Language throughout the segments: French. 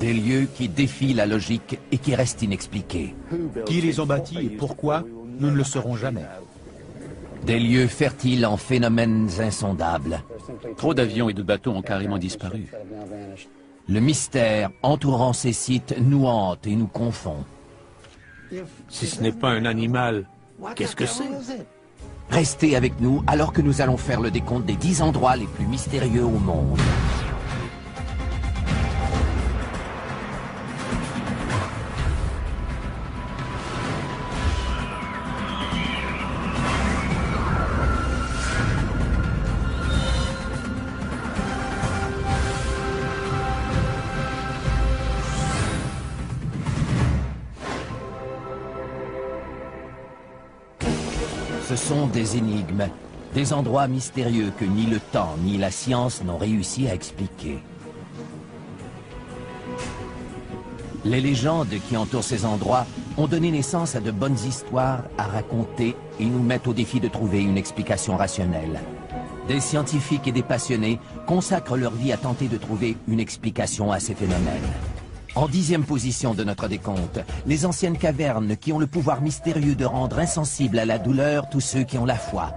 Des lieux qui défient la logique et qui restent inexpliqués. Qui les ont bâtis et pourquoi, nous ne le saurons jamais. Des lieux fertiles en phénomènes insondables. Trop d'avions et de bateaux ont carrément disparu. Le mystère entourant ces sites nous hante et nous confond. Si ce n'est pas un animal, qu'est-ce que c'est? Restez avec nous alors que nous allons faire le décompte des 10 endroits les plus mystérieux au monde. Ce sont des énigmes, des endroits mystérieux que ni le temps ni la science n'ont réussi à expliquer. Les légendes qui entourent ces endroits ont donné naissance à de bonnes histoires à raconter et nous mettent au défi de trouver une explication rationnelle. Des scientifiques et des passionnés consacrent leur vie à tenter de trouver une explication à ces phénomènes. En 10e position de notre décompte, les anciennes cavernes qui ont le pouvoir mystérieux de rendre insensibles à la douleur tous ceux qui ont la foi.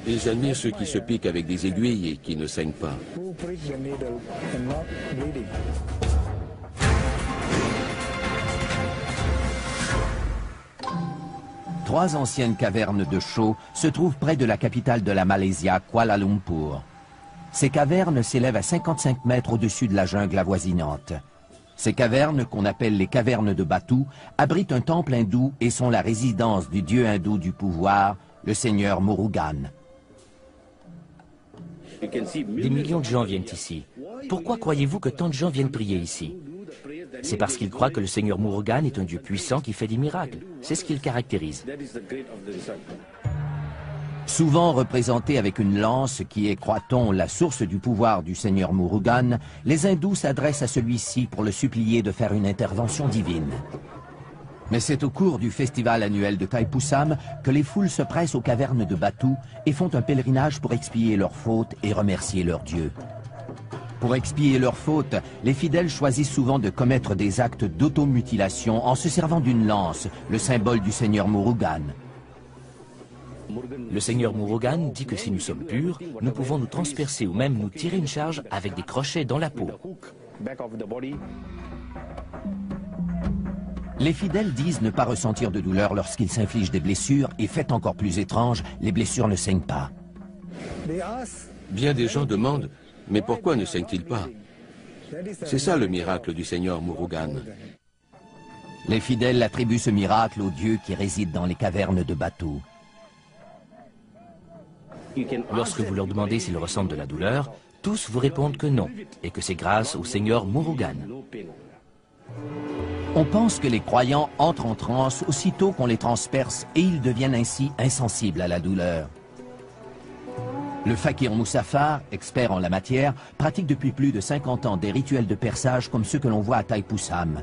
Ils admirent ceux qui se piquent avec des aiguilles et qui ne saignent pas. Trois anciennes cavernes de chaux se trouvent près de la capitale de la Malaisie, Kuala Lumpur. Ces cavernes s'élèvent à 55 mètres au-dessus de la jungle avoisinante. Ces cavernes, qu'on appelle les cavernes de Batu, abritent un temple hindou et sont la résidence du dieu hindou du pouvoir, le seigneur Murugan. Des millions de gens viennent ici. Pourquoi croyez-vous que tant de gens viennent prier ici? C'est parce qu'ils croient que le seigneur Murugan est un dieu puissant qui fait des miracles. C'est ce qui le caractérise. Souvent représenté avec une lance qui est, croit-on, la source du pouvoir du seigneur Murugan, les hindous s'adressent à celui-ci pour le supplier de faire une intervention divine. Mais c'est au cours du festival annuel de Thaipusam que les foules se pressent aux cavernes de Batu et font un pèlerinage pour expier leurs fautes et remercier leur dieu. Pour expier leurs fautes, les fidèles choisissent souvent de commettre des actes d'automutilation en se servant d'une lance, le symbole du seigneur Murugan. Le seigneur Murugan dit que si nous sommes purs, nous pouvons nous transpercer ou même nous tirer une charge avec des crochets dans la peau. Les fidèles disent ne pas ressentir de douleur lorsqu'ils s'infligent des blessures et, fait encore plus étrange, les blessures ne saignent pas. Bien des gens demandent, mais pourquoi ne saignent-ils pas? C'est ça le miracle du seigneur Murugan. Les fidèles attribuent ce miracle au dieu qui réside dans les cavernes de Batu. Lorsque vous leur demandez s'ils ressentent de la douleur, tous vous répondent que non, et que c'est grâce au seigneur Murugan. On pense que les croyants entrent en transe aussitôt qu'on les transperce et ils deviennent ainsi insensibles à la douleur. Le fakir Moussafar, expert en la matière, pratique depuis plus de 50 ans des rituels de perçage comme ceux que l'on voit à Thaipusam.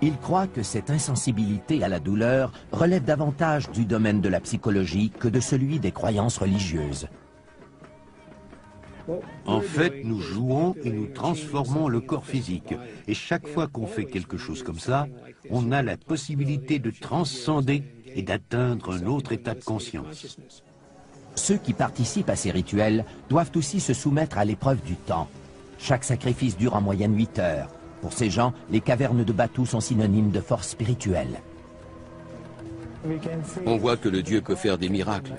Il croit que cette insensibilité à la douleur relève davantage du domaine de la psychologie que de celui des croyances religieuses. En fait, nous jouons et nous transformons le corps physique. Et chaque fois qu'on fait quelque chose comme ça, on a la possibilité de transcender et d'atteindre un autre état de conscience. Ceux qui participent à ces rituels doivent aussi se soumettre à l'épreuve du temps. Chaque sacrifice dure en moyenne 8 heures. Pour ces gens, les cavernes de Batu sont synonymes de force spirituelle. On voit que le dieu peut faire des miracles.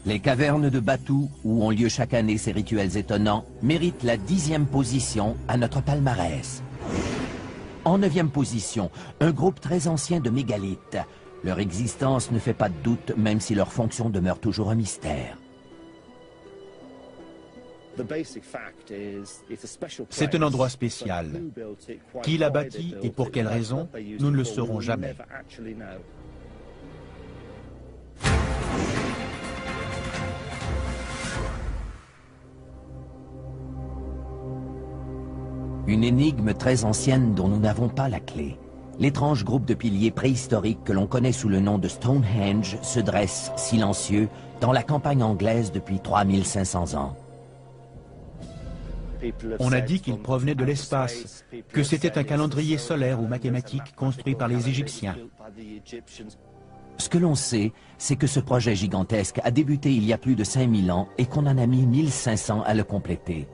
Les cavernes de Batu, où ont lieu chaque année ces rituels étonnants, méritent la 10e position à notre palmarès. En 9e position, un groupe très ancien de mégalithes. Leur existence ne fait pas de doute, même si leur fonction demeure toujours un mystère. C'est un endroit spécial. Qui l'a bâti et pour quelle raison, nous ne le saurons jamais. Une énigme très ancienne dont nous n'avons pas la clé. L'étrange groupe de piliers préhistoriques que l'on connaît sous le nom de Stonehenge se dresse, silencieux, dans la campagne anglaise depuis 3500 ans. On a dit qu'ils provenaient de l'espace, que c'était un calendrier solaire ou mathématique construit par les Égyptiens. Ce que l'on sait, c'est que ce projet gigantesque a débuté il y a plus de 5000 ans et qu'on en a mis 1500 à le compléter.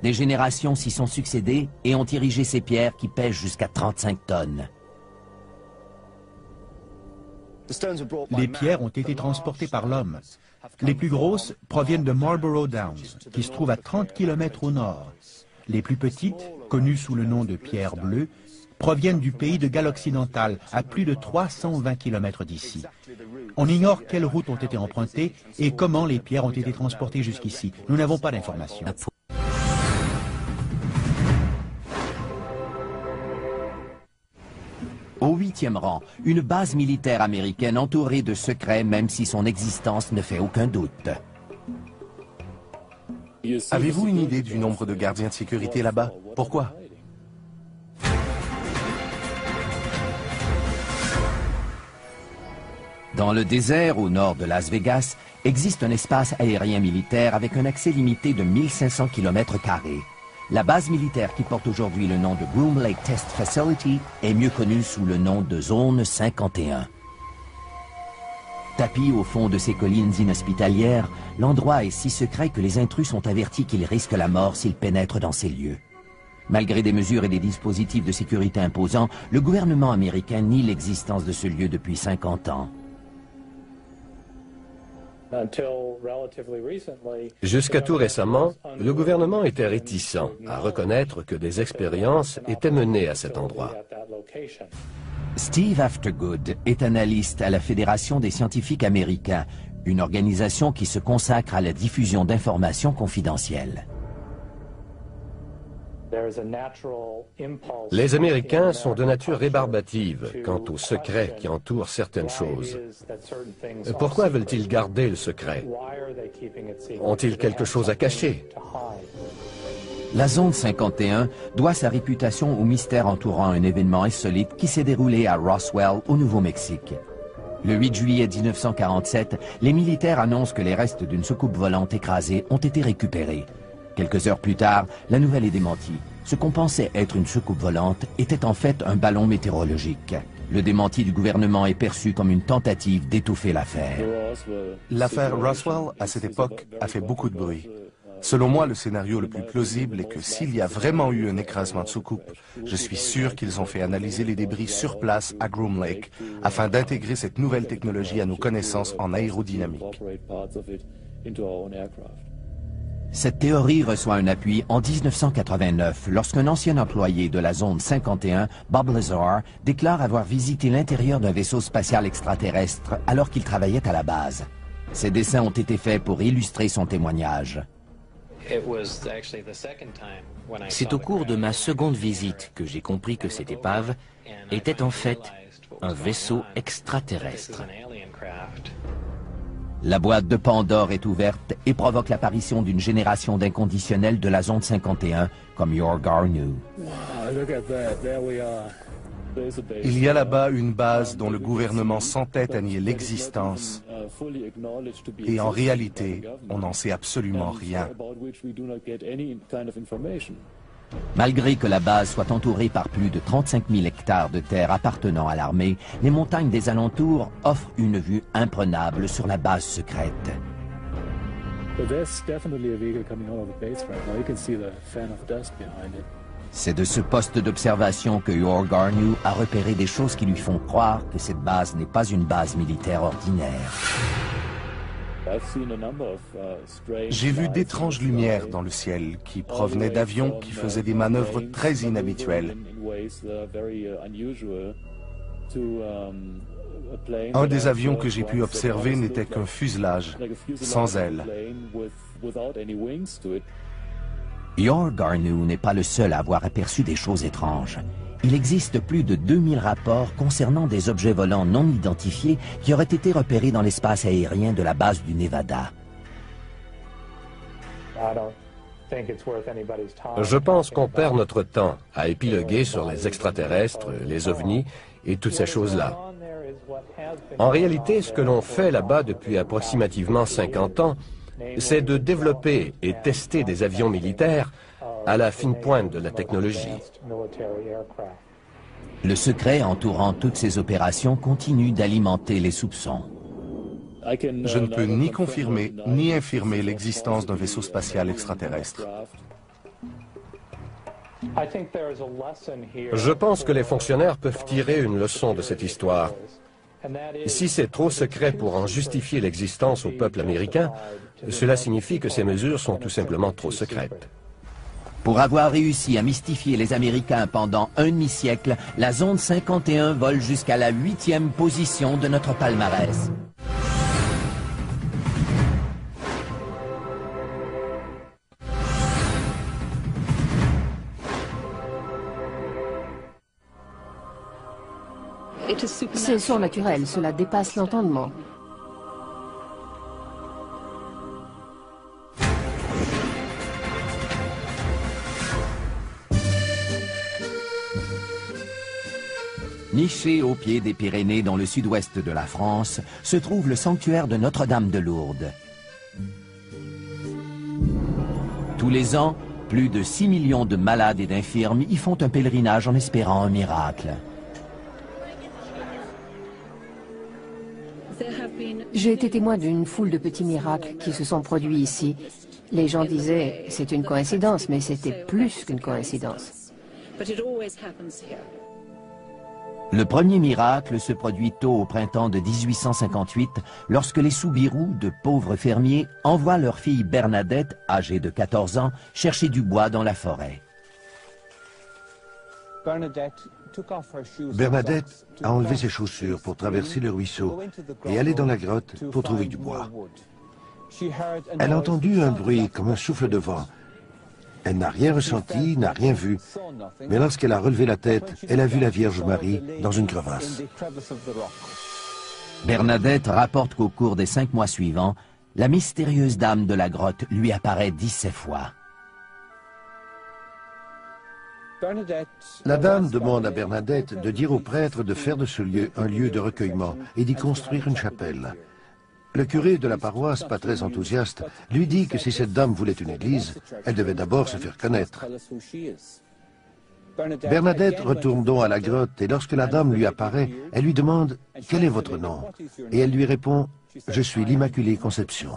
Des générations s'y sont succédées et ont érigé ces pierres qui pèsent jusqu'à 35 tonnes. Les pierres ont été transportées par l'homme. Les plus grosses proviennent de Marlborough Downs, qui se trouve à 30 km au nord. Les plus petites, connues sous le nom de pierres bleues, proviennent du pays de Galles occidentale, à plus de 320 km d'ici. On ignore quelles routes ont été empruntées et comment les pierres ont été transportées jusqu'ici. Nous n'avons pas d'informations. Au 8e rang, une base militaire américaine entourée de secrets même si son existence ne fait aucun doute. Avez-vous une idée du nombre de gardiens de sécurité là-bas? Pourquoi? Dans le désert au nord de Las Vegas, existe un espace aérien militaire avec un accès limité de 1500 km². La base militaire qui porte aujourd'hui le nom de Groom Lake Test Facility est mieux connue sous le nom de Zone 51. Tapi au fond de ces collines inhospitalières, l'endroit est si secret que les intrus sont avertis qu'ils risquent la mort s'ils pénètrent dans ces lieux. Malgré des mesures et des dispositifs de sécurité imposants, le gouvernement américain nie l'existence de ce lieu depuis 50 ans. Jusqu'à tout récemment, le gouvernement était réticent à reconnaître que des expériences étaient menées à cet endroit. Steve Aftergood est analyste à la Fédération des scientifiques américains, une organisation qui se consacre à la diffusion d'informations confidentielles. Les Américains sont de nature rébarbative quant aux secrets qui entourent certaines choses. Pourquoi veulent-ils garder le secret? Ont-ils quelque chose à cacher? La Zone 51 doit sa réputation au mystère entourant un événement insolite qui s'est déroulé à Roswell, au Nouveau-Mexique. Le 8 juillet 1947, les militaires annoncent que les restes d'une soucoupe volante écrasée ont été récupérés. Quelques heures plus tard, la nouvelle est démentie. Ce qu'on pensait être une soucoupe volante était en fait un ballon météorologique. Le démenti du gouvernement est perçu comme une tentative d'étouffer l'affaire. L'affaire Roswell, à cette époque, a fait beaucoup de bruit. Selon moi, le scénario le plus plausible est que s'il y a vraiment eu un écrasement de soucoupe, je suis sûr qu'ils ont fait analyser les débris sur place à Groom Lake afin d'intégrer cette nouvelle technologie à nos connaissances en aérodynamique. Cette théorie reçoit un appui en 1989 lorsqu'un ancien employé de la Zone 51, Bob Lazar, déclare avoir visité l'intérieur d'un vaisseau spatial extraterrestre alors qu'il travaillait à la base. Ces dessins ont été faits pour illustrer son témoignage. C'est au cours de ma seconde visite que j'ai compris que cette épave était en fait un vaisseau extraterrestre. La boîte de Pandore est ouverte et provoque l'apparition d'une génération d'inconditionnels de la Zone 51, comme Yor Garneau. Il y a là-bas une base dont le gouvernement s'entête à nier l'existence. Et en réalité, on n'en sait absolument rien. Malgré que la base soit entourée par plus de 35 000 hectares de terre appartenant à l'armée, les montagnes des alentours offrent une vue imprenable sur la base secrète. C'est de ce poste d'observation que Yor Garneau a repéré des choses qui lui font croire que cette base n'est pas une base militaire ordinaire. J'ai vu d'étranges lumières dans le ciel qui provenaient d'avions qui faisaient des manœuvres très inhabituelles. Un des avions que j'ai pu observer n'était qu'un fuselage, sans ailes. Yor Garneau n'est pas le seul à avoir aperçu des choses étranges. Il existe plus de 2000 rapports concernant des objets volants non identifiés qui auraient été repérés dans l'espace aérien de la base du Nevada. Je pense qu'on perd notre temps à épiloguer sur les extraterrestres, les ovnis et toutes ces choses-là. En réalité, ce que l'on fait là-bas depuis approximativement 50 ans, c'est de développer et tester des avions militaires à la fine pointe de la technologie. Le secret entourant toutes ces opérations continue d'alimenter les soupçons. Je ne peux ni confirmer ni infirmer l'existence d'un vaisseau spatial extraterrestre. Je pense que les fonctionnaires peuvent tirer une leçon de cette histoire. Si c'est trop secret pour en justifier l'existence au peuple américain, cela signifie que ces mesures sont tout simplement trop secrètes. Pour avoir réussi à mystifier les Américains pendant un demi-siècle, la Zone 51 vole jusqu'à la 8e position de notre palmarès. C'est surnaturel, cela dépasse l'entendement. Niché au pied des Pyrénées dans le sud-ouest de la France, se trouve le sanctuaire de Notre-Dame de Lourdes. Tous les ans, plus de 6 millions de malades et d'infirmes y font un pèlerinage en espérant un miracle. J'ai été témoin d'une foule de petits miracles qui se sont produits ici. Les gens disaient « c'est une coïncidence », mais c'était plus qu'une coïncidence. Le premier miracle se produit tôt au printemps de 1858, lorsque les Soubirous, de pauvres fermiers, envoient leur fille Bernadette, âgée de 14 ans, chercher du bois dans la forêt. Bernadette a enlevé ses chaussures pour traverser le ruisseau et aller dans la grotte pour trouver du bois. Elle a entendu un bruit comme un souffle de vent. Elle n'a rien ressenti, n'a rien vu, mais lorsqu'elle a relevé la tête, elle a vu la Vierge Marie dans une crevasse. Bernadette rapporte qu'au cours des 5 mois suivants, la mystérieuse dame de la grotte lui apparaît 17 fois. La dame demande à Bernadette de dire au prêtre de faire de ce lieu un lieu de recueillement et d'y construire une chapelle. Le curé de la paroisse, pas très enthousiaste, lui dit que si cette dame voulait une église, elle devait d'abord se faire connaître. Bernadette retourne donc à la grotte et lorsque la dame lui apparaît, elle lui demande « Quel est votre nom ?» et elle lui répond « Je suis l'Immaculée Conception ».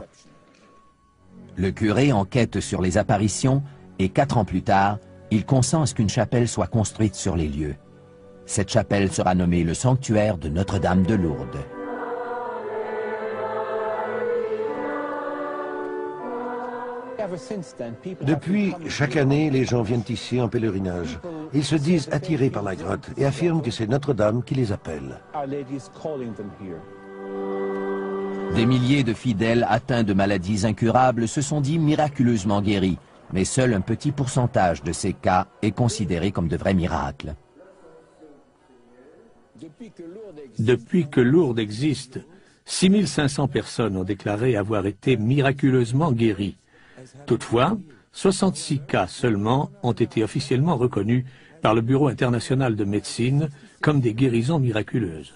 Le curé enquête sur les apparitions et 4 ans plus tard, il consent à ce qu'une chapelle soit construite sur les lieux. Cette chapelle sera nommée le sanctuaire de Notre-Dame de Lourdes. Depuis, chaque année, les gens viennent ici en pèlerinage. Ils se disent attirés par la grotte et affirment que c'est Notre-Dame qui les appelle. Des milliers de fidèles atteints de maladies incurables se sont dit miraculeusement guéris, mais seul un petit pourcentage de ces cas est considéré comme de vrais miracles. Depuis que Lourdes existe, 6500 personnes ont déclaré avoir été miraculeusement guéries. Toutefois, 66 cas seulement ont été officiellement reconnus par le Bureau international de médecine comme des guérisons miraculeuses.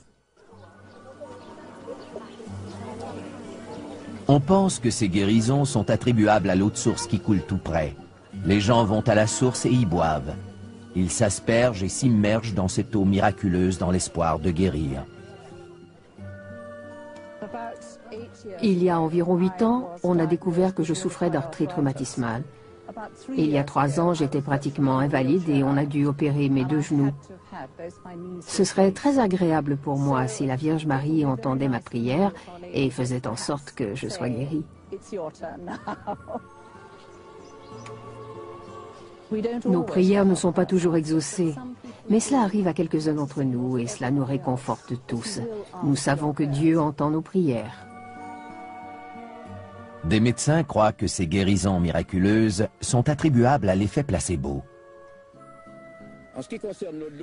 On pense que ces guérisons sont attribuables à l'eau de source qui coule tout près. Les gens vont à la source et y boivent. Ils s'aspergent et s'immergent dans cette eau miraculeuse dans l'espoir de guérir. Il y a environ 8 ans, on a découvert que je souffrais d'arthrite rhumatismale. Il y a 3 ans, j'étais pratiquement invalide et on a dû opérer mes 2 genoux. Ce serait très agréable pour moi si la Vierge Marie entendait ma prière et faisait en sorte que je sois guérie. Nos prières ne sont pas toujours exaucées, mais cela arrive à quelques-uns d'entre nous et cela nous réconforte tous. Nous savons que Dieu entend nos prières. Des médecins croient que ces guérisons miraculeuses sont attribuables à l'effet placebo.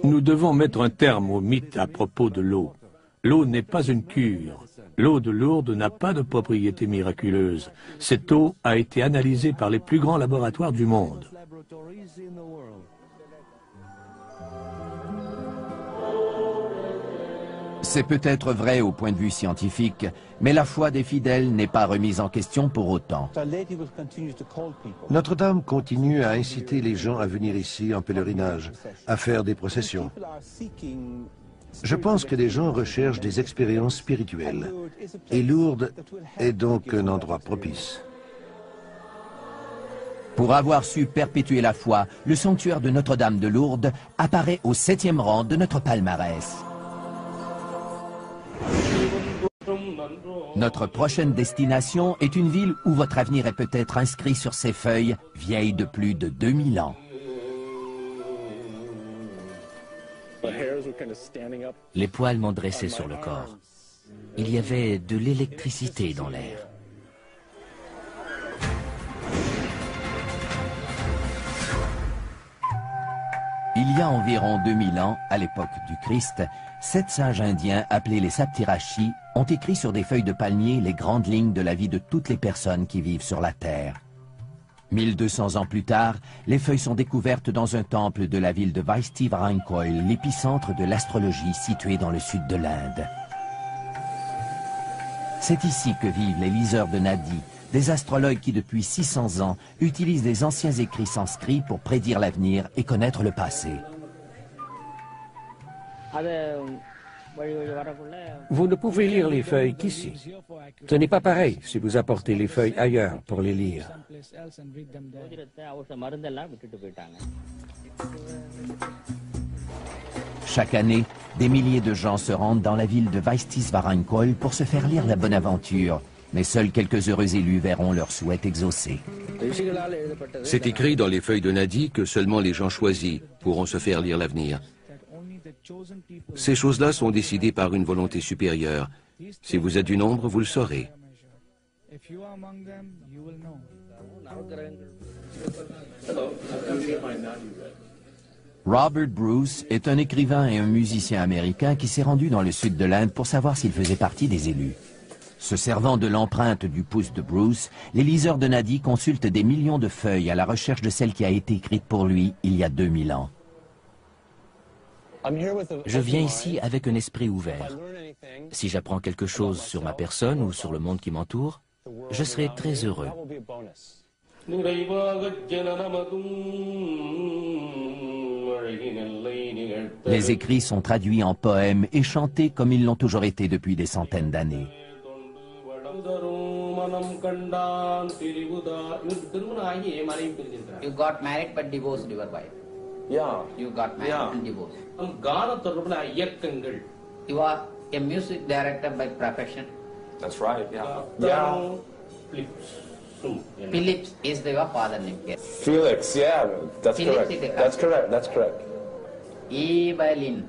Nous devons mettre un terme au mythe à propos de l'eau. L'eau n'est pas une cure. L'eau de Lourdes n'a pas de propriétés miraculeuses. Cette eau a été analysée par les plus grands laboratoires du monde. C'est peut-être vrai au point de vue scientifique, mais la foi des fidèles n'est pas remise en question pour autant. Notre-Dame continue à inciter les gens à venir ici en pèlerinage, à faire des processions. Je pense que les gens recherchent des expériences spirituelles. Et Lourdes est donc un endroit propice. Pour avoir su perpétuer la foi, le sanctuaire de Notre-Dame de Lourdes apparaît au 7e rang de notre palmarès. Notre prochaine destination est une ville où votre avenir est peut-être inscrit sur ses feuilles, vieilles de plus de 2000 ans. Les poils m'ont dressé sur le corps. Il y avait de l'électricité dans l'air. Il y a environ 2000 ans, à l'époque du Christ, 7 sages indiens appelés les Saptirashi ont écrit sur des feuilles de palmier les grandes lignes de la vie de toutes les personnes qui vivent sur la terre. 1200 ans plus tard, les feuilles sont découvertes dans un temple de la ville de Vaishti-Varankoil, l'épicentre de l'astrologie situé dans le sud de l'Inde. C'est ici que vivent les liseurs de Nadi, des astrologues qui depuis 600 ans utilisent les anciens écrits sanscrits pour prédire l'avenir et connaître le passé. Vous ne pouvez lire les feuilles qu'ici. Ce n'est pas pareil si vous apportez les feuilles ailleurs pour les lire. Chaque année, des milliers de gens se rendent dans la ville de Vaishti-Varankoil pour se faire lire la bonne aventure. Mais seuls quelques heureux élus verront leurs souhaits exaucés. C'est écrit dans les feuilles de Nadi que seulement les gens choisis pourront se faire lire l'avenir. Ces choses-là sont décidées par une volonté supérieure. Si vous êtes du nombre, vous le saurez. Robert Bruce est un écrivain et un musicien américain qui s'est rendu dans le sud de l'Inde pour savoir s'il faisait partie des élus. Se servant de l'empreinte du pouce de Bruce, les liseurs de Nadi consultent des millions de feuilles à la recherche de celle qui a été écrite pour lui il y a 2000 ans. Je viens ici avec un esprit ouvert. Si j'apprends quelque chose sur ma personne ou sur le monde qui m'entoure, je serai très heureux. Les écrits sont traduits en poèmes et chantés comme ils l'ont toujours été depuis des centaines d'années. You got married but divorced your wife. Yeah. You got married and divorced. இயக்கங்கள். You are a music director by profession. That's right. Yeah. Phillips is your father name. Yes. Felix. Yeah. That's Phillips correct. That's correct. That's correct. Evelyn.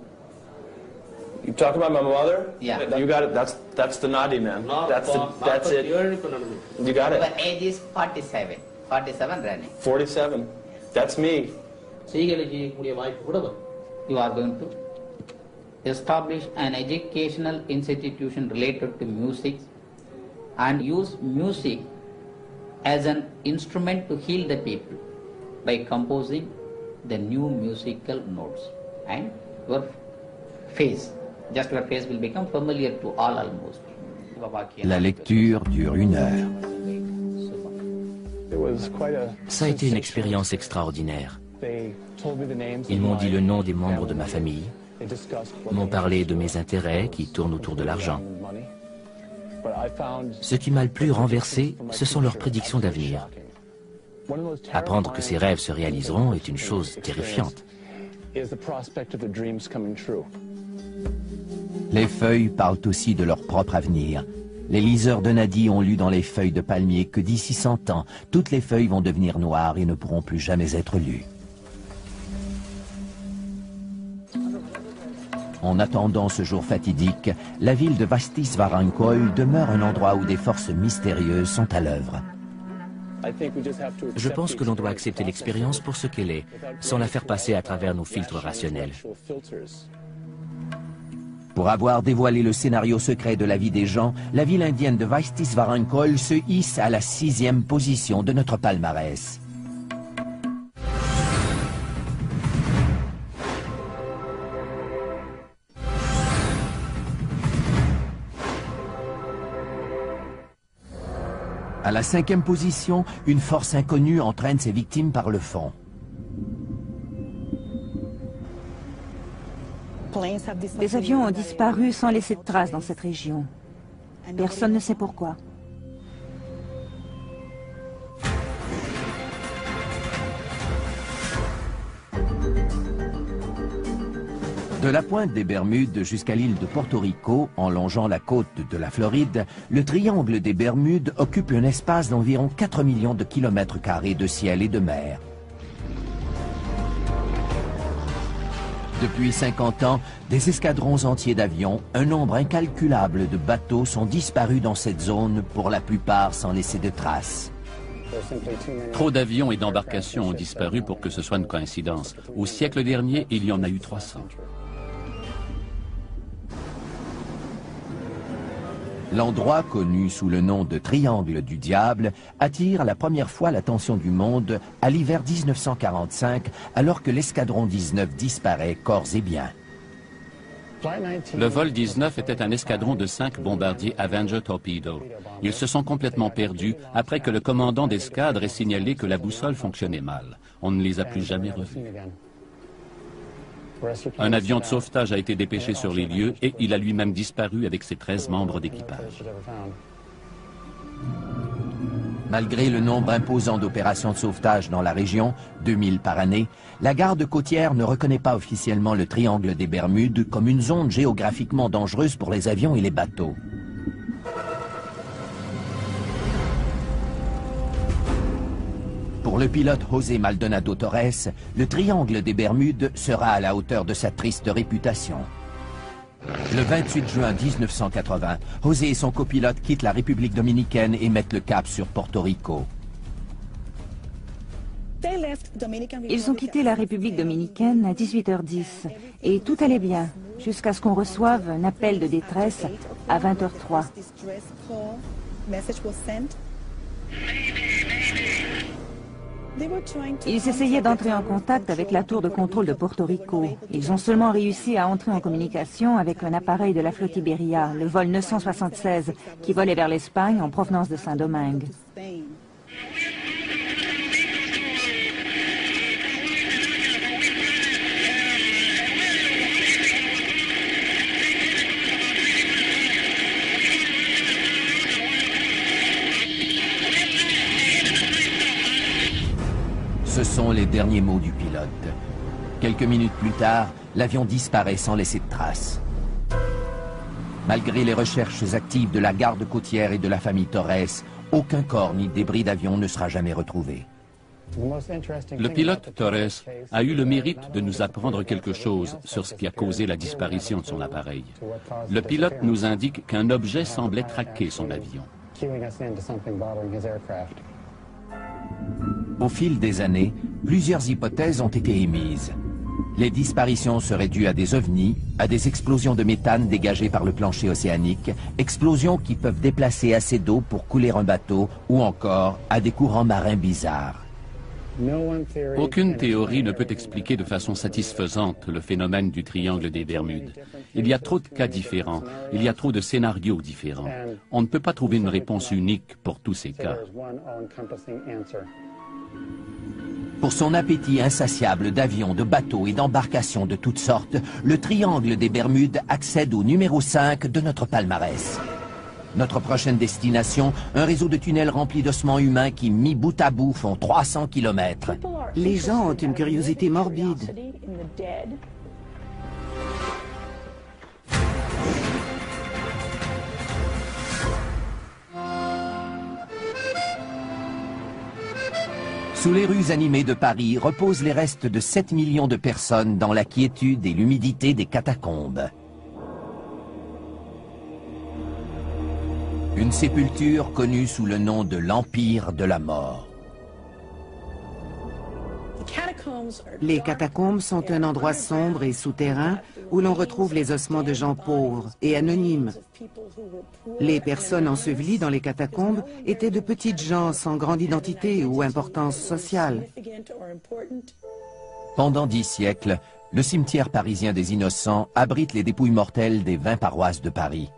You talking about my mother? Yeah. You got it. That's the Nadi man. That's it. You got it. Your age is 47. 47 running. 47. That's me. You are going to establish an educational institution related to music and use music as an instrument to heal the people by composing the new musical notes. And your face, just your face will become familiar to all almost. La lecture dure 1 heure. Ça a été une expérience extraordinaire. Ils m'ont dit le nom des membres de ma famille, m'ont parlé de mes intérêts qui tournent autour de l'argent. Ce qui m'a le plus renversé, ce sont leurs prédictions d'avenir. Apprendre que ces rêves se réaliseront est une chose terrifiante. Les feuilles parlent aussi de leur propre avenir. Les liseurs de Nadi ont lu dans les feuilles de palmier que d'ici 100 ans, toutes les feuilles vont devenir noires et ne pourront plus jamais être lues. En attendant ce jour fatidique, la ville de Vaishti-Varankoil demeure un endroit où des forces mystérieuses sont à l'œuvre. Je pense que l'on doit accepter l'expérience pour ce qu'elle est, sans la faire passer à travers nos filtres rationnels. Pour avoir dévoilé le scénario secret de la vie des gens, la ville indienne de Vaishti-Varankoil se hisse à la 6e position de notre palmarès. À la 5e position, une force inconnue entraîne ses victimes par le fond. Des avions ont disparu sans laisser de traces dans cette région. Personne ne sait pourquoi. De la pointe des Bermudes jusqu'à l'île de Porto Rico, en longeant la côte de la Floride, le triangle des Bermudes occupe un espace d'environ 4 millions de kilomètres carrés de ciel et de mer. Depuis 50 ans, des escadrons entiers d'avions, un nombre incalculable de bateaux sont disparus dans cette zone, pour la plupart sans laisser de traces. Trop d'avions et d'embarcations ont disparu pour que ce soit une coïncidence. Au siècle dernier, il y en a eu 300. L'endroit, connu sous le nom de Triangle du Diable, attire la première fois l'attention du monde à l'hiver 1945, alors que l'escadron 19 disparaît corps et biens. Le vol 19 était un escadron de 5 bombardiers Avenger Torpedo. Ils se sont complètement perdus après que le commandant d'escadre ait signalé que la boussole fonctionnait mal. On ne les a plus jamais revus. Un avion de sauvetage a été dépêché sur les lieux et il a lui-même disparu avec ses 13 membres d'équipage. Malgré le nombre imposant d'opérations de sauvetage dans la région, 2000 par année, la garde côtière ne reconnaît pas officiellement le triangle des Bermudes comme une zone géographiquement dangereuse pour les avions et les bateaux. Pour le pilote José Maldonado Torres, le triangle des Bermudes sera à la hauteur de sa triste réputation. Le 28 juin 1980, José et son copilote quittent la République dominicaine et mettent le cap sur Porto Rico. Ils ont quitté la République dominicaine à 18h10 et tout allait bien jusqu'à ce qu'on reçoive un appel de détresse à 20h03. Ils essayaient d'entrer en contact avec la tour de contrôle de Porto Rico. Ils ont seulement réussi à entrer en communication avec un appareil de la flotte Iberia, le vol 976, qui volait vers l'Espagne en provenance de Saint-Domingue. Ce sont les derniers mots du pilote. Quelques minutes plus tard, l'avion disparaît sans laisser de traces. Malgré les recherches actives de la garde côtière et de la famille Torres, aucun corps ni débris d'avion ne sera jamais retrouvé. Le pilote Torres a eu le mérite de nous apprendre quelque chose sur ce qui a causé la disparition de son appareil. Le pilote nous indique qu'un objet semblait traquer son avion. Au fil des années, plusieurs hypothèses ont été émises. Les disparitions seraient dues à des ovnis, à des explosions de méthane dégagées par le plancher océanique, explosions qui peuvent déplacer assez d'eau pour couler un bateau, ou encore à des courants marins bizarres. Aucune théorie ne peut expliquer de façon satisfaisante le phénomène du triangle des Bermudes. Il y a trop de cas différents, il y a trop de scénarios différents. On ne peut pas trouver une réponse unique pour tous ces cas. Pour son appétit insatiable d'avions, de bateaux et d'embarcations de toutes sortes, le triangle des Bermudes accède au numéro 5 de notre palmarès. Notre prochaine destination, un réseau de tunnels remplis d'ossements humains qui, mis bout à bout, font 300 km. Les gens ont une curiosité morbide. Sous les rues animées de Paris reposent les restes de 7 millions de personnes dans la quiétude et l'humidité des catacombes. Une sépulture connue sous le nom de l'Empire de la Mort. Les catacombes sont un endroit sombre et souterrain où l'on retrouve les ossements de gens pauvres et anonymes. Les personnes ensevelies dans les catacombes étaient de petites gens sans grande identité ou importance sociale. Pendant 10 siècles, le cimetière parisien des Innocents abrite les dépouilles mortelles des 20 paroisses de Paris.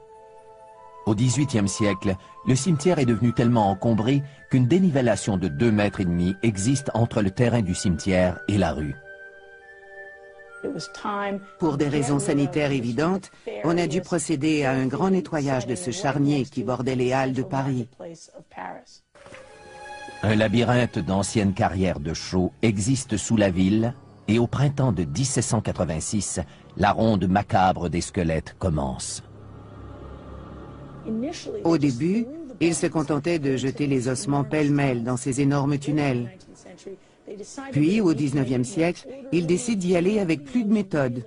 Au XVIIIe siècle, le cimetière est devenu tellement encombré qu'une dénivellation de 2,5 mètres existe entre le terrain du cimetière et la rue. Pour des raisons sanitaires évidentes, on a dû procéder à un grand nettoyage de ce charnier qui bordait les halles de Paris. Un labyrinthe d'anciennes carrières de chaux existe sous la ville et au printemps de 1786, la ronde macabre des squelettes commence. Au début, ils se contentaient de jeter les ossements pêle-mêle dans ces énormes tunnels. Puis, au XIXe siècle, ils décident d'y aller avec plus de méthode.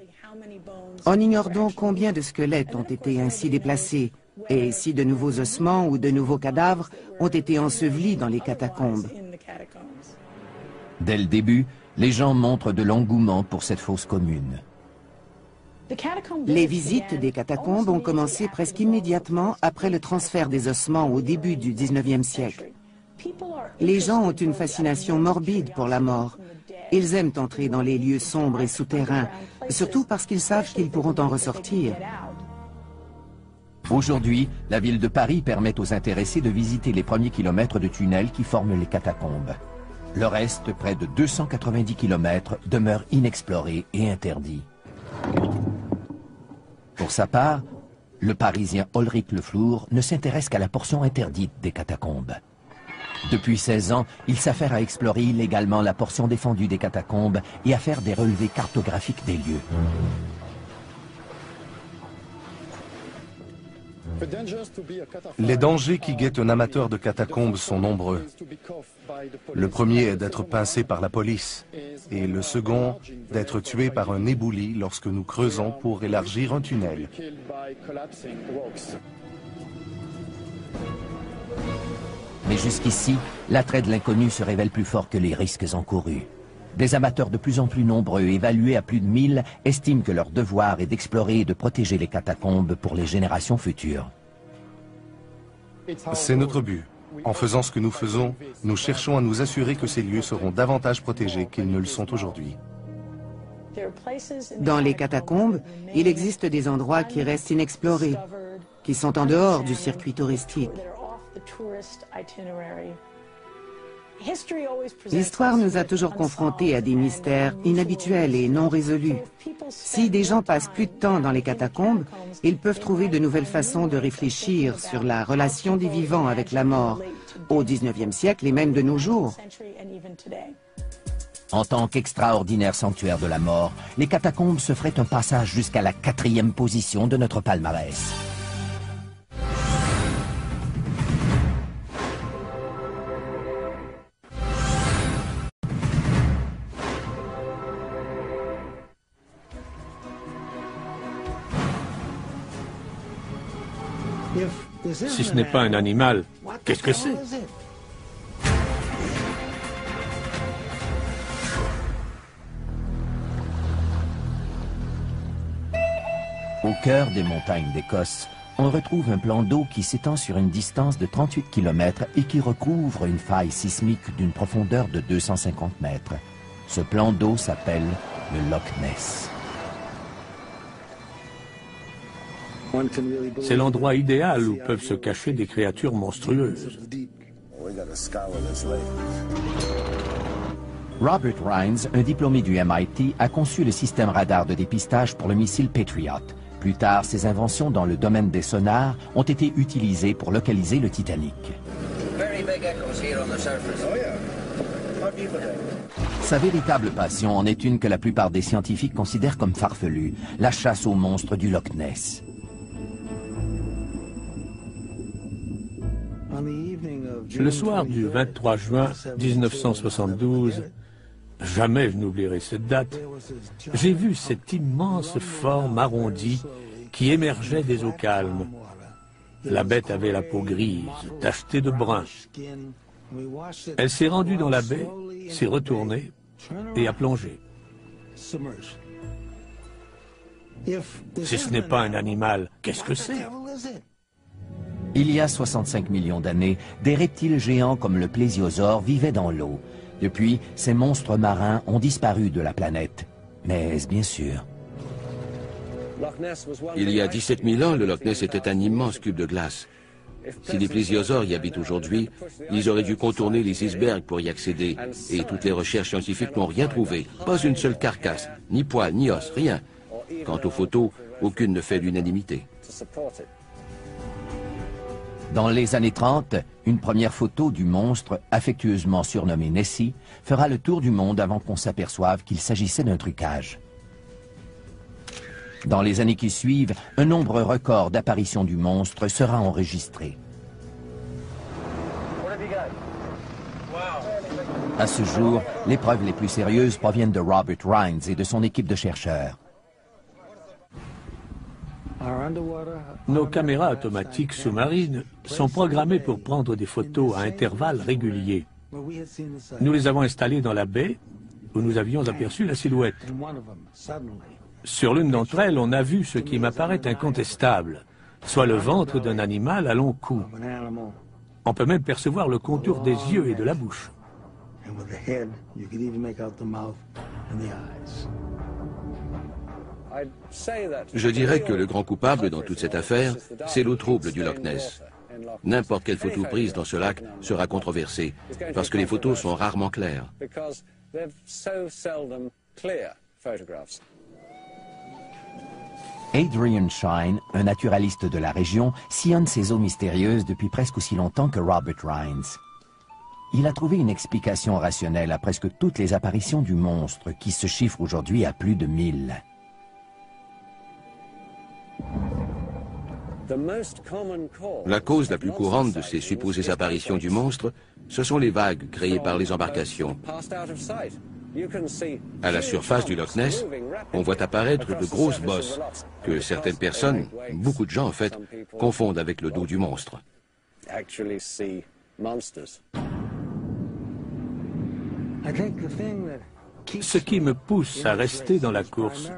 On ignore donc combien de squelettes ont été ainsi déplacés, et si de nouveaux ossements ou de nouveaux cadavres ont été ensevelis dans les catacombes. Dès le début, les gens montrent de l'engouement pour cette fosse commune. Les visites des catacombes ont commencé presque immédiatement après le transfert des ossements au début du XIXe siècle. Les gens ont une fascination morbide pour la mort. Ils aiment entrer dans les lieux sombres et souterrains, surtout parce qu'ils savent qu'ils pourront en ressortir. Aujourd'hui, la ville de Paris permet aux intéressés de visiter les premiers kilomètres de tunnels qui forment les catacombes. Le reste, près de 290 kilomètres, demeure inexploré et interdit. Pour sa part, le Parisien Ulrich Le Flour ne s'intéresse qu'à la portion interdite des catacombes. Depuis 16 ans, il s'affaire à explorer illégalement la portion défendue des catacombes et à faire des relevés cartographiques des lieux. Les dangers qui guettent un amateur de catacombes sont nombreux. Le premier est d'être pincé par la police et le second d'être tué par un éboulis lorsque nous creusons pour élargir un tunnel. Mais jusqu'ici, l'attrait de l'inconnu se révèle plus fort que les risques encourus. Des amateurs de plus en plus nombreux, évalués à plus de 1000, estiment que leur devoir est d'explorer et de protéger les catacombes pour les générations futures. C'est notre but. En faisant ce que nous faisons, nous cherchons à nous assurer que ces lieux seront davantage protégés qu'ils ne le sont aujourd'hui. Dans les catacombes, il existe des endroits qui restent inexplorés, qui sont en dehors du circuit touristique. L'histoire nous a toujours confrontés à des mystères inhabituels et non résolus. Si des gens passent plus de temps dans les catacombes, ils peuvent trouver de nouvelles façons de réfléchir sur la relation des vivants avec la mort, au XIXe siècle et même de nos jours. En tant qu'extraordinaire sanctuaire de la mort, les catacombes se feraient un passage jusqu'à la 4e position de notre palmarès. Si ce n'est pas un animal, qu'est-ce que c'est? Au cœur des montagnes d'Écosse, on retrouve un plan d'eau qui s'étend sur une distance de 38 km et qui recouvre une faille sismique d'une profondeur de 250 mètres. Ce plan d'eau s'appelle le Loch Ness. C'est l'endroit idéal où peuvent se cacher des créatures monstrueuses. Robert Rines, un diplômé du MIT, a conçu le système radar de dépistage pour le missile Patriot. Plus tard, ses inventions dans le domaine des sonars ont été utilisées pour localiser le Titanic. Sa véritable passion en est une que la plupart des scientifiques considèrent comme farfelue, la chasse aux monstres du Loch Ness. Le soir du 23 juin 1972, jamais je n'oublierai cette date, j'ai vu cette immense forme arrondie qui émergeait des eaux calmes. La bête avait la peau grise, tachetée de brun. Elle s'est rendue dans la baie, s'est retournée et a plongé. Si ce n'est pas un animal, qu'est-ce que c'est? Il y a 65 millions d'années, des reptiles géants comme le plésiosaure vivaient dans l'eau. Depuis, ces monstres marins ont disparu de la planète. Mais est-ce bien sûr? Il y a 17 000 ans, le Loch Ness était un immense cube de glace. Si les plésiosaures y habitent aujourd'hui, ils auraient dû contourner les icebergs pour y accéder. Et toutes les recherches scientifiques n'ont rien trouvé. Pas une seule carcasse, ni poils, ni os, rien. Quant aux photos, aucune ne fait l'unanimité. Dans les années 30, une première photo du monstre, affectueusement surnommé Nessie, fera le tour du monde avant qu'on s'aperçoive qu'il s'agissait d'un trucage. Dans les années qui suivent, un nombre record d'apparitions du monstre sera enregistré. À ce jour, les preuves les plus sérieuses proviennent de Robert Rines et de son équipe de chercheurs. Nos caméras automatiques sous-marines sont programmées pour prendre des photos à intervalles réguliers. Nous les avons installées dans la baie où nous avions aperçu la silhouette. Sur l'une d'entre elles, on a vu ce qui m'apparaît incontestable, soit le ventre d'un animal à long cou. On peut même percevoir le contour des yeux et de la bouche. Je dirais que le grand coupable dans toute cette affaire, c'est l'eau trouble du Loch Ness. N'importe quelle photo prise dans ce lac sera controversée, parce que les photos sont rarement claires. Adrian Shine, un naturaliste de la région, sillonne ces eaux mystérieuses depuis presque aussi longtemps que Robert Rines. Il a trouvé une explication rationnelle à presque toutes les apparitions du monstre, qui se chiffrent aujourd'hui à plus de 1000. La cause la plus courante de ces supposées apparitions du monstre, ce sont les vagues créées par les embarcations. À la surface du Loch Ness, on voit apparaître de grosses bosses que certaines personnes, beaucoup de gens en fait, confondent avec le dos du monstre. Ce qui me pousse à rester dans la course,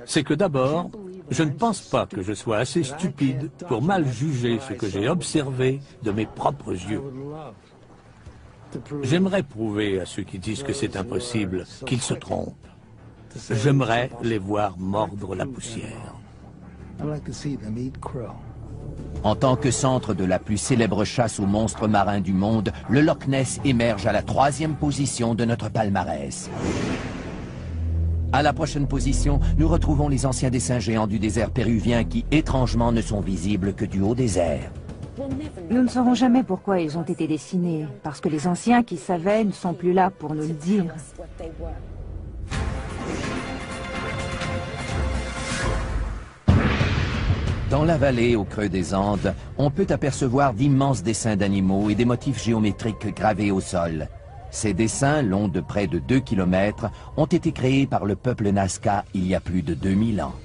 c'est que d'abord, je ne pense pas que je sois assez stupide pour mal juger ce que j'ai observé de mes propres yeux. J'aimerais prouver à ceux qui disent que c'est impossible qu'ils se trompent. J'aimerais les voir mordre la poussière. En tant que centre de la plus célèbre chasse aux monstres marins du monde, le Loch Ness émerge à la 3e position de notre palmarès. À la prochaine position, nous retrouvons les anciens dessins géants du désert péruvien qui, étrangement, ne sont visibles que du haut des airs. Nous ne saurons jamais pourquoi ils ont été dessinés, parce que les anciens qui savaient ne sont plus là pour nous le dire. Dans la vallée, au creux des Andes, on peut apercevoir d'immenses dessins d'animaux et des motifs géométriques gravés au sol. Ces dessins, longs de près de 2 km, ont été créés par le peuple Nazca il y a plus de 2000 ans.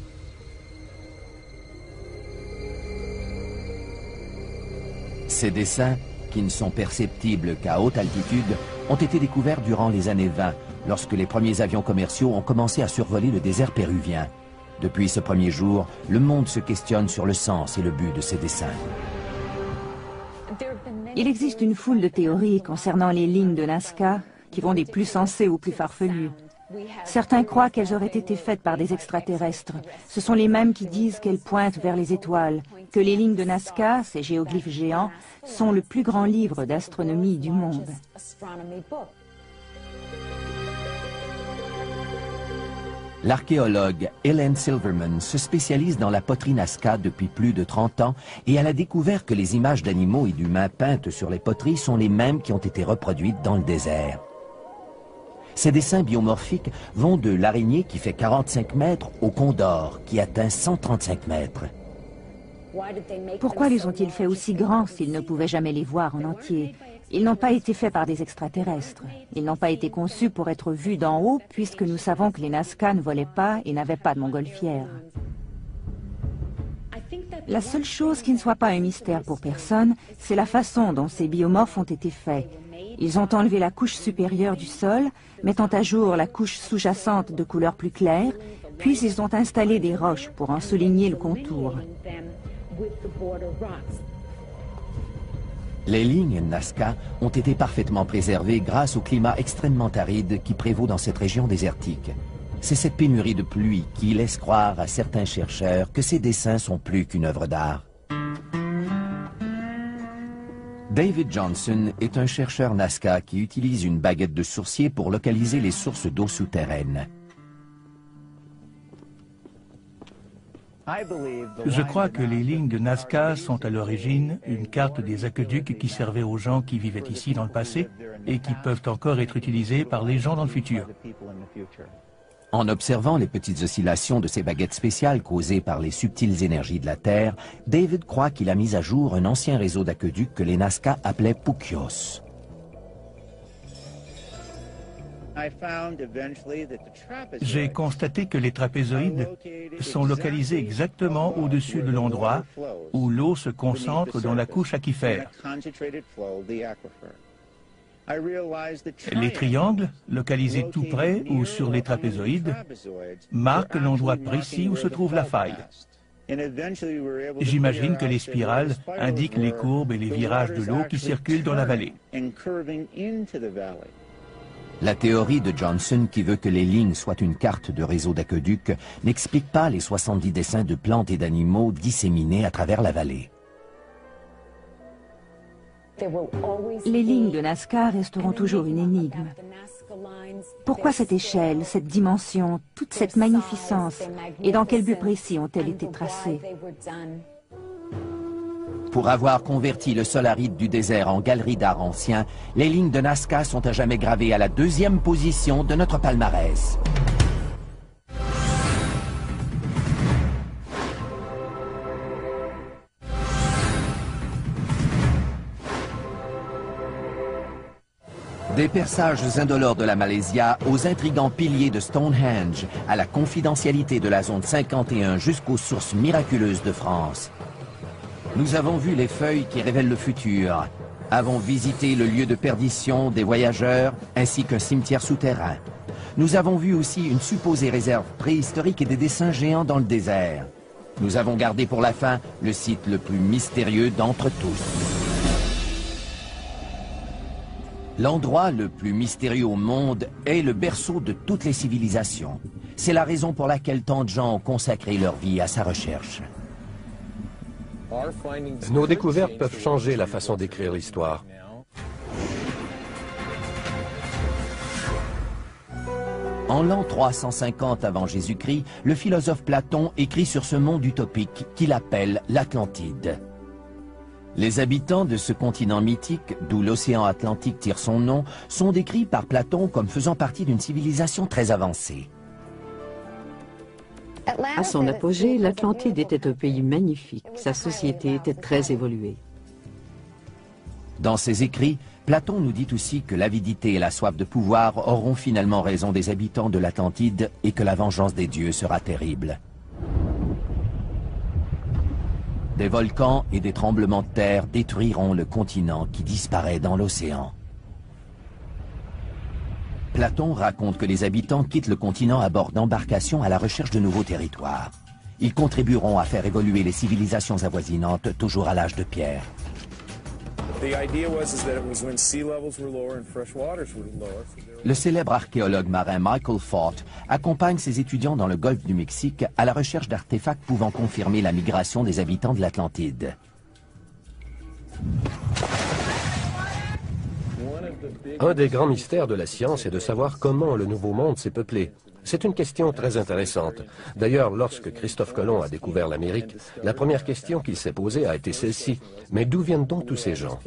Ces dessins, qui ne sont perceptibles qu'à haute altitude, ont été découverts durant les années 20, lorsque les premiers avions commerciaux ont commencé à survoler le désert péruvien. Depuis ce premier jour, le monde se questionne sur le sens et le but de ces dessins. Il existe une foule de théories concernant les lignes de Nazca qui vont des plus sensées aux plus farfelues. Certains croient qu'elles auraient été faites par des extraterrestres. Ce sont les mêmes qui disent qu'elles pointent vers les étoiles, que les lignes de Nazca, ces géoglyphes géants, sont le plus grand livre d'astronomie du monde. L'archéologue Helen Silverman se spécialise dans la poterie Nazca depuis plus de 30 ans et elle a découvert que les images d'animaux et d'humains peintes sur les poteries sont les mêmes qui ont été reproduites dans le désert. Ces dessins biomorphiques vont de l'araignée qui fait 45 mètres au condor qui atteint 135 mètres. Pourquoi les ont-ils fait aussi grands s'ils ne pouvaient jamais les voir en entier? Ils n'ont pas été faits par des extraterrestres. Ils n'ont pas été conçus pour être vus d'en haut, puisque nous savons que les Nazca ne volaient pas et n'avaient pas de montgolfière. La seule chose qui ne soit pas un mystère pour personne, c'est la façon dont ces biomorphes ont été faits. Ils ont enlevé la couche supérieure du sol, mettant à jour la couche sous-jacente de couleur plus claire, puis ils ont installé des roches pour en souligner le contour. Les lignes Nazca ont été parfaitement préservées grâce au climat extrêmement aride qui prévaut dans cette région désertique. C'est cette pénurie de pluie qui laisse croire à certains chercheurs que ces dessins sont plus qu'une œuvre d'art. David Johnson est un chercheur Nazca qui utilise une baguette de sourcier pour localiser les sources d'eau souterraines. Je crois que les lignes de Nazca sont à l'origine une carte des aqueducs qui servaient aux gens qui vivaient ici dans le passé et qui peuvent encore être utilisées par les gens dans le futur. En observant les petites oscillations de ces baguettes spéciales causées par les subtiles énergies de la Terre, David croit qu'il a mis à jour un ancien réseau d'aqueducs que les Nazca appelaient Puquios. J'ai constaté que les trapézoïdes sont localisés exactement au-dessus de l'endroit où l'eau se concentre dans la couche aquifère. Les triangles, localisés tout près ou sur les trapézoïdes, marquent l'endroit précis où se trouve la faille. J'imagine que les spirales indiquent les courbes et les virages de l'eau qui circulent dans la vallée. La théorie de Johnson, qui veut que les lignes soient une carte de réseau d'aqueducs, n'explique pas les 70 dessins de plantes et d'animaux disséminés à travers la vallée. Les lignes de Nazca resteront toujours une énigme. Pourquoi cette échelle, cette dimension, toute cette magnificence? Et dans quel but précis ont-elles été tracées? Pour avoir converti le sol aride du désert en galerie d'art ancien, les lignes de Nazca sont à jamais gravées à la 2e position de notre palmarès. Des perçages indolores de la Malaysia aux intrigants piliers de Stonehenge, à la confidentialité de la zone 51 jusqu'aux sources miraculeuses de France. Nous avons vu les feuilles qui révèlent le futur, avons visité le lieu de perdition des voyageurs ainsi qu'un cimetière souterrain. Nous avons vu aussi une supposée réserve préhistorique et des dessins géants dans le désert. Nous avons gardé pour la fin le site le plus mystérieux d'entre tous. L'endroit le plus mystérieux au monde est le berceau de toutes les civilisations. C'est la raison pour laquelle tant de gens ont consacré leur vie à sa recherche. Nos découvertes peuvent changer la façon d'écrire l'histoire. En l'an 350 avant Jésus-Christ, le philosophe Platon écrit sur ce monde utopique qu'il appelle l'Atlantide. Les habitants de ce continent mythique, d'où l'océan Atlantique tire son nom, sont décrits par Platon comme faisant partie d'une civilisation très avancée. À son apogée, l'Atlantide était un pays magnifique. Sa société était très évoluée. Dans ses écrits, Platon nous dit aussi que l'avidité et la soif de pouvoir auront finalement raison des habitants de l'Atlantide et que la vengeance des dieux sera terrible. Des volcans et des tremblements de terre détruiront le continent qui disparaît dans l'océan. Platon raconte que les habitants quittent le continent à bord d'embarcations à la recherche de nouveaux territoires. Ils contribueront à faire évoluer les civilisations avoisinantes, toujours à l'âge de pierre. Le célèbre archéologue marin Michael Fort accompagne ses étudiants dans le golfe du Mexique à la recherche d'artefacts pouvant confirmer la migration des habitants de l'Atlantide. Un des grands mystères de la science est de savoir comment le Nouveau Monde s'est peuplé. C'est une question très intéressante. D'ailleurs, lorsque Christophe Colomb a découvert l'Amérique, la première question qu'il s'est posée a été celle-ci. Mais d'où viennent donc tous ces gens?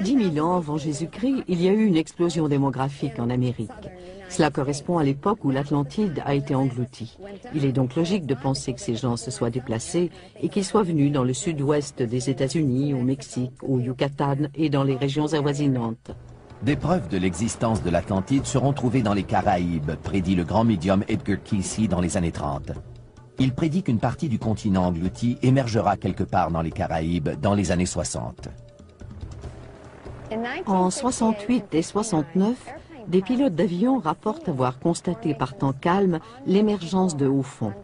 10 000 ans avant Jésus-Christ, il y a eu une explosion démographique en Amérique. Cela correspond à l'époque où l'Atlantide a été engloutie. Il est donc logique de penser que ces gens se soient déplacés et qu'ils soient venus dans le sud-ouest des États-Unis, au Mexique, au Yucatan et dans les régions avoisinantes. Des preuves de l'existence de l'Atlantide seront trouvées dans les Caraïbes, prédit le grand médium Edgar Cayce dans les années 30. Il prédit qu'une partie du continent englouti émergera quelque part dans les Caraïbes dans les années 60. En 68 et 69, des pilotes d'avion rapportent avoir constaté par temps calme l'émergence de hauts fonds.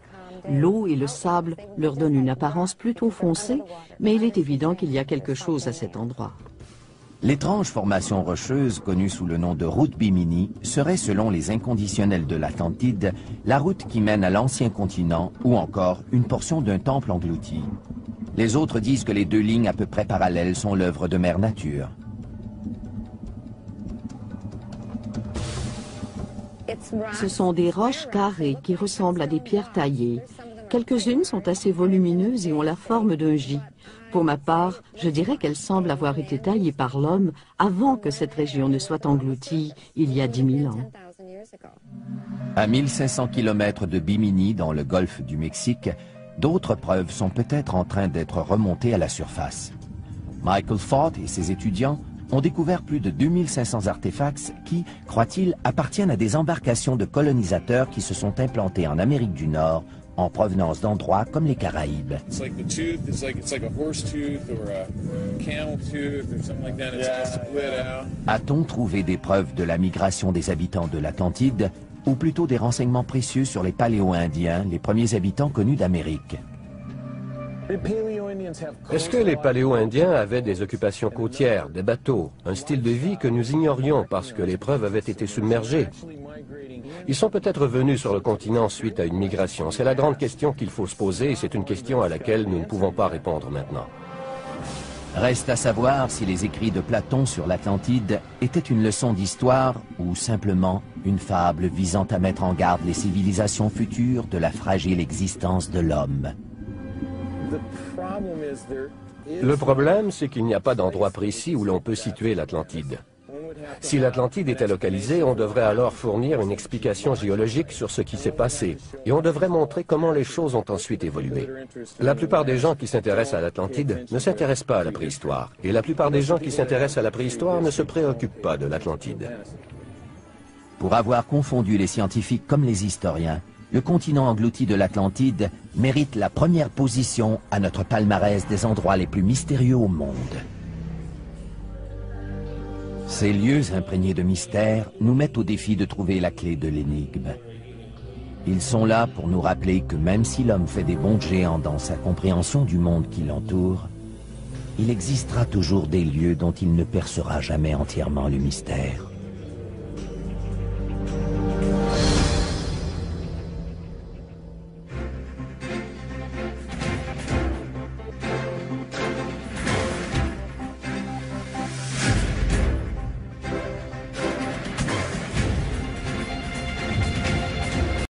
L'eau et le sable leur donnent une apparence plutôt foncée, mais il est évident qu'il y a quelque chose à cet endroit. L'étrange formation rocheuse, connue sous le nom de route Bimini, serait, selon les inconditionnels de l'Atlantide, la route qui mène à l'ancien continent ou encore une portion d'un temple englouti. Les autres disent que les deux lignes à peu près parallèles sont l'œuvre de Mère Nature. Ce sont des roches carrées qui ressemblent à des pierres taillées. Quelques-unes sont assez volumineuses et ont la forme d'un J. Pour ma part, je dirais qu'elles semblent avoir été taillées par l'homme avant que cette région ne soit engloutie il y a 10 000 ans. À 1500 km de Bimini, dans le golfe du Mexique, d'autres preuves sont peut-être en train d'être remontées à la surface. Michael Ford et ses étudiants ont découvert plus de 2500 artefacts qui, croient-ils, appartiennent à des embarcations de colonisateurs qui se sont implantés en Amérique du Nord en provenance d'endroits comme les Caraïbes. A-t-on trouvé des preuves de la migration des habitants de l'Atlantide, ou plutôt des renseignements précieux sur les Paléo-Indiens, les premiers habitants connus d'Amérique? Est-ce que les Paléo-Indiens avaient des occupations côtières, des bateaux, un style de vie que nous ignorions parce que les preuves avaient été submergées? Ils sont peut-être venus sur le continent suite à une migration. C'est la grande question qu'il faut se poser et c'est une question à laquelle nous ne pouvons pas répondre maintenant. Reste à savoir si les écrits de Platon sur l'Atlantide étaient une leçon d'histoire ou simplement une fable visant à mettre en garde les civilisations futures de la fragile existence de l'homme. Le problème, c'est qu'il n'y a pas d'endroit précis où l'on peut situer l'Atlantide. Si l'Atlantide était localisée, on devrait alors fournir une explication géologique sur ce qui s'est passé, et on devrait montrer comment les choses ont ensuite évolué. La plupart des gens qui s'intéressent à l'Atlantide ne s'intéressent pas à la préhistoire, et la plupart des gens qui s'intéressent à la préhistoire ne se préoccupent pas de l'Atlantide. Pour avoir confondu les scientifiques comme les historiens, le continent englouti de l'Atlantide mérite la première position à notre palmarès des endroits les plus mystérieux au monde. Ces lieux imprégnés de mystère nous mettent au défi de trouver la clé de l'énigme. Ils sont là pour nous rappeler que même si l'homme fait des bonds de géant dans sa compréhension du monde qui l'entoure, il existera toujours des lieux dont il ne percera jamais entièrement le mystère.